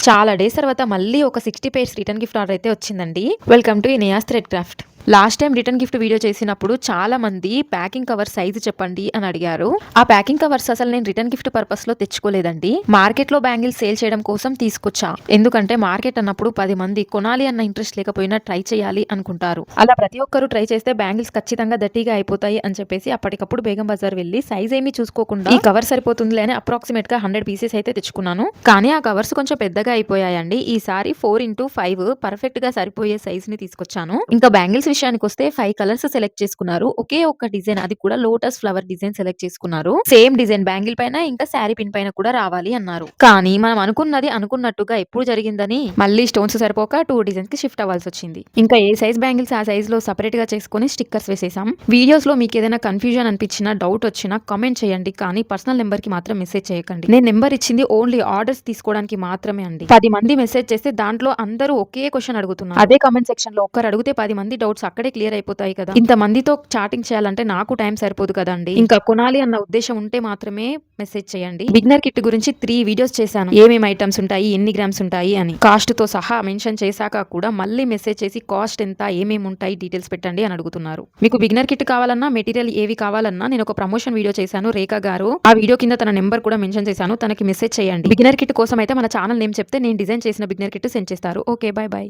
చాలా డేస్ తర్వాత మళ్ళీ ఒక 60 పేర్స్ రిటర్న్ గిఫ్ట్ ఆర్డర్ అయితే వచ్చిందండి. Welcome to Iniya's thread craft. Last time return gift video చేసినప్పుడు చాలా మంది ప్యాకింగ్ కవర్ సైజు చెప్పండి అని అడిగారు. ఆ ప్యాకింగ్ కవర్స్ అసలు నేను రిటర్న్ గిఫ్ట్ పర్పస్ లో తెచ్చుకోలేదండి. మార్కెట్ లో బ్యాంగిల్స్ సేల్ చేయడం కోసం తీసుకొచ్చా. ఎందుకంటే మార్కెట్ అన్నప్పుడు 10 మంది కొనాలి అన్న ఇంట్రెస్ట్ లేకపోయినా ట్రై చేయాలి అనుకుంటారు. అలా ప్రతి ఒక్కరు ట్రై చేస్తే బ్యాంగిల్స్ ఖచ్చితంగా దట్టిగా అయిపోతాయి అని చెప్పేసి అప్పటికప్పుడు బేగం బజార్ వెళ్ళి సైజ్ ఏమీ చూసుకోకుండా ఈ కవర్ సరిపోతుంది అని అప్రాక్సిమేట్ గా 100 పీసెస్ అయితే తెచ్చుకున్నాను. కానీ ఆ కవర్స్ కొంచెం పెద్దగా అయిపోయాయండి. ఈసారి 4x5 పర్ఫెక్ట్ గా సరిపోయే సైజ్ ని తీసుకొచ్చాను. ఇంకా బ్యాంగిల్స్ విషయానికి వస్తే 5 కలర్స్ సెలెక్ట్ చేసుకున్నారు. ఒకే ఒక్క డిజైన్, అది కూడా లోటస్ ఫ్లవర్ డిజైన్ సెలెక్ట్ చేసుకున్నారు. సేమ్ డిజైన్ బ్యాంగిల్ పైన ఇంకా శారీ పిన్ పైన కూడా రావాలి అన్నారు. కానీ మనం అనుకున్నది అనుకున్నట్టుగా ఎప్పుడు జరిగిందని మళ్ళీ స్టోన్స్ సరిపోక 2 డిజైన్స్ కి షిఫ్ట్ అవ్వాల్సి వచ్చింది. ఇంకా ఏ సైజ్ బ్యాంగిల్స్ ఆ సైజ్ లో సెపరేట్ గా చేసుకుని స్టిక్కర్స్ వేసేసాం. వీడియోస్ లో మీకు ఏదైనా కన్ఫ్యూజన్ అనిపించినా, డౌట్ వచ్చినా కామెంట్ చేయండి. కానీ పర్సనల్ నెంబర్ కి మాత్రం మెసేజ్ చేయకండి. నేను నెంబర్ ఇచ్చింది ఓన్లీ ఆర్డర్స్ తీసుకోవడానికి మాత్రమే అండి. 10 మంది మెసేజ్ చేస్తే దాంట్లో అందరూ ఒకే క్వశ్చన్ అడుగుతున్నారు. అదే కామెంట్ సెక్షన్ లో ఒక్కరు అడిగితే 10 మంది డౌట్స్ అక్కడే క్లియర్ అయిపోతాయి కదా. ఇంత మందితో చాటింగ్ చేయాలంటే నాకు టైం సరిపోదు కదండి. ఇంకా కొనాలి అన్న ఉద్దేశం ఉంటే మాత్రమే మెసేజ్ చేయండి. బిగినర్ కిట్ గురించి 3 వీడియోస్ చేశాను. ఏమేమి ఐటమ్స్ ఉంటాయి, ఎన్ని గ్రామ్స్ ఉంటాయి అని కాస్ట్ తో సహా మెన్షన్ చేశాక కూడా మళ్ళీ మెసేజ్ చేసి కాస్ట్ ఎంత, ఏమేమి ఉంటాయి డీటెయిల్స్ పెట్టండి అని అడుగుతున్నారు. మీకు బిగినర్ కిట్ కావాలన్నా, మెటీరియల్ ఏవి కావాలన్నా నేను ఒక ప్రమోషన్ వీడియో చేశాను. రేఖా గారు, ఆ వీడియో కింద తన నెంబర్ కూడా మెన్షన్ చేశాను. తనకి మెసేజ్ చేయండి. బిగినర్ కిట్ కోసం అయితే మన ఛానల్ నేమ్ చెప్తే నేను డిజైన్ చేసిన బిగినర్ కిట్ సెండ్ చేస్తారు. Okay, by by.